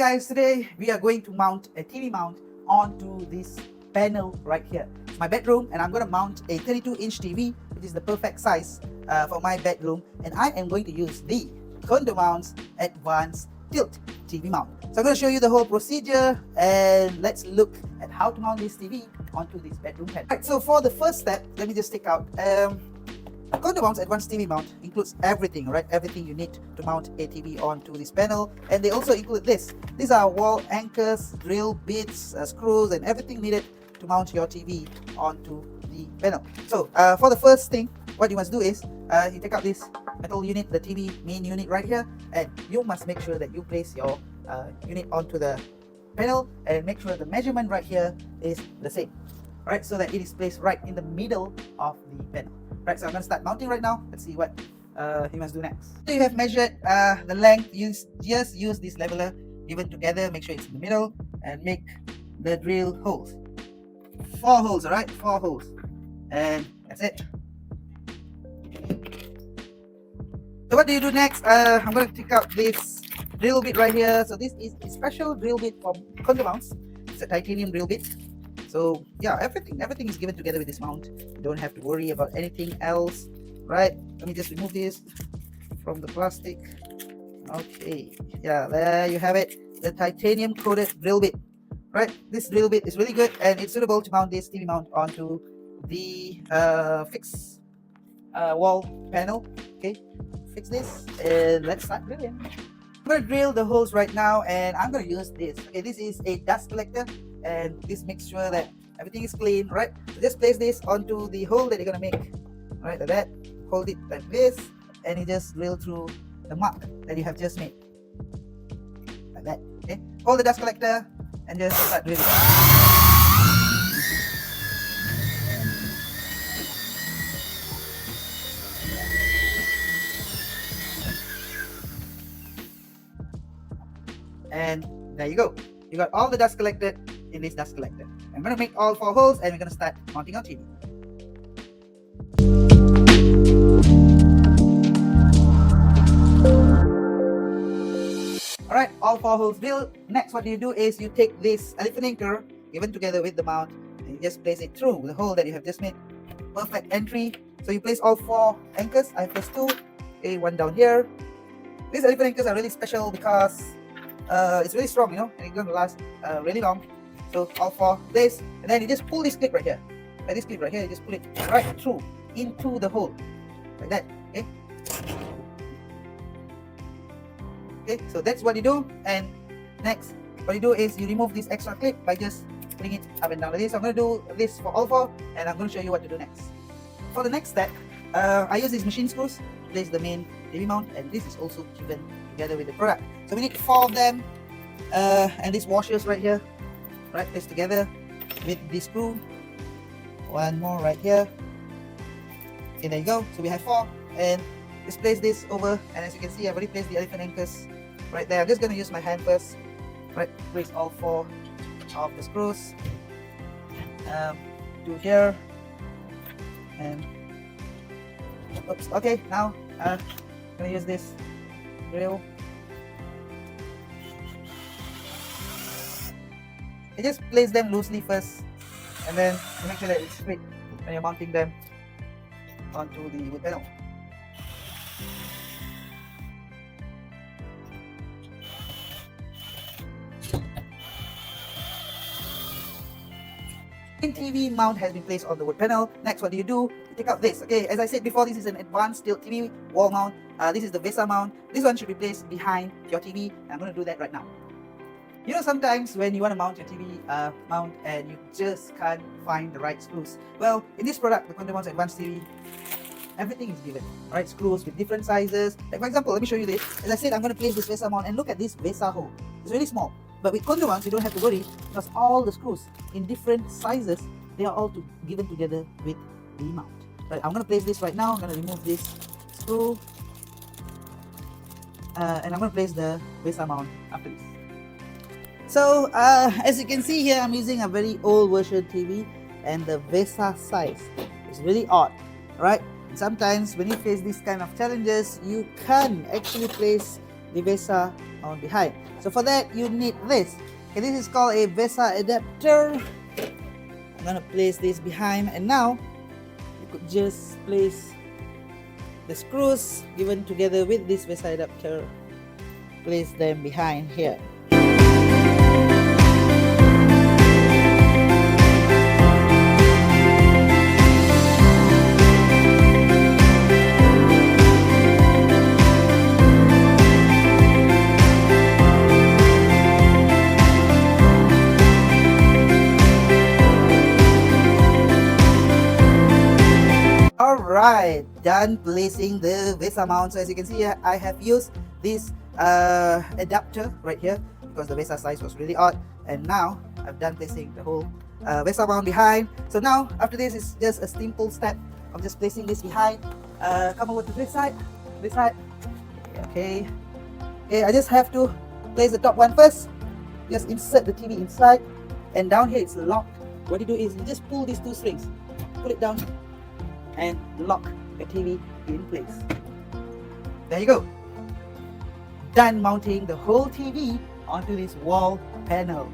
guys, today we are going to mount a TV mount onto this panel right here. It's my bedroom and I'm going to mount a 32-inch TV, which is the perfect size for my bedroom, and I am going to use the CondoMounts Advanced Tilt TV mount. So I'm going to show you the whole procedure and let's look at how to mount this TV onto this bedroom panel. Right, so for the first step, let me just take out CondoMounts Advanced TV mount includes everything, right? Everything you need to mount a TV onto this panel, and they also include this. These are wall anchors, drill bits, screws, and everything needed to mount your TV onto the panel. So for the first thing, what you must do is you take out this metal unit, the TV main unit right here, and you must make sure that you place your unit onto the panel and make sure the measurement right here is the same, right? So that it is placed right in the middle of the panel. Right, so I'm going to start mounting right now. Let's see what you must do next. So you have measured the length. You just use this leveler given together, make sure it's in the middle, and make the drill holes. 4 holes, alright? 4 holes. And that's it. So what do you do next? I'm going to take out this drill bit right here. So this is a special drill bit from CondoMounts. It's a titanium drill bit. So yeah, everything is given together with this mount. You don't have to worry about anything else, right? Let me just remove this from the plastic. Okay, yeah, there you have it, the titanium coated drill bit, right? This drill bit is really good and it's suitable to mount this TV mount onto the fixed wall panel. Okay, fix this and let's start drilling. I'm going to drill the holes right now and I'm going to use this. Okay, this is a dust collector and this makes sure that everything is clean, right? So just place this onto the hole that you're going to make, right, like that. Hold it like this and you just drill through the mark that you have just made, like that. Okay, hold the dust collector and just start drilling. And there you go. You got all the dust collected in this dust collector. I'm going to make all 4 holes and we're going to start mounting our TV. Alright, all 4 holes drilled. Next, what you do is you take this elephant anchor given together with the mount and you just place it through the hole that you have just made. Perfect entry. So you place all 4 anchors. I have placed 2. Okay, 1 down here. These elephant anchors are really special because it's really strong, you know, and it's going to last really long. So all 4 place, and then you just pull this clip right here. Like this clip right here, you just pull it right through into the hole, like that. Okay. Okay, so that's what you do. And next, what you do is you remove this extra clip by just putting it up and down like this. So I'm going to do this for all 4, and I'm going to show you what to do next. For the next step, I use these machine screws to place the main TV mount, and this is also given together with the product. So we need 4 of them, and these washers right here, right, placed together with this screw. 1 more right here. Okay, there you go. So we have 4, and just place this over, and as you can see, I've already placed the elephant anchors right there. I'm just going to use my hand first, right, place all 4 of the screws to here, and oops, okay, now I'm going to use this drill. You just place them loosely first and then make sure that it's straight when you're mounting them onto the wood panel. TV mount has been placed on the wood panel. Next, what do? You take out this. Okay, as I said before, this is an advanced tilt TV wall mount. This is the VESA mount. This one should be placed behind your TV. I'm going to do that right now. You know, sometimes when you want to mount your TV mount and you just can't find the right screws. Well, in this product, the CondoMounts Advanced TV, everything is given. Alright, screws with different sizes. Like for example, let me show you this. As I said, I'm going to place this VESA mount and look at this VESA hole. It's really small. But with CondoMounts, you don't have to worry because all the screws in different sizes, they are all given together with the mount. Right, I'm going to place this right now. I'm going to remove this screw. And I'm going to place the VESA mount after this. So as you can see here, I'm using a very old version TV and the VESA size is really odd, right? Sometimes when you face these kind of challenges, you can't actually place the VESA on behind. So for that, you need this. Okay, this is called a VESA adapter. I'm gonna place this behind, and now you could just place the screws given together with this VESA adapter. Place them behind here. Alright, done placing the VESA mount. So as you can see here, I have used this adapter right here because the VESA size was really odd, and now I've done placing the whole VESA mount behind. So now after this is just a simple step of just placing this behind. Come over to this side, okay, I just have to place the top one first. Just insert the TV inside, and down here it's locked. What you do is you just pull these two strings, pull it down and lock the TV in place. There you go. Done mounting the whole TV onto this wall panel.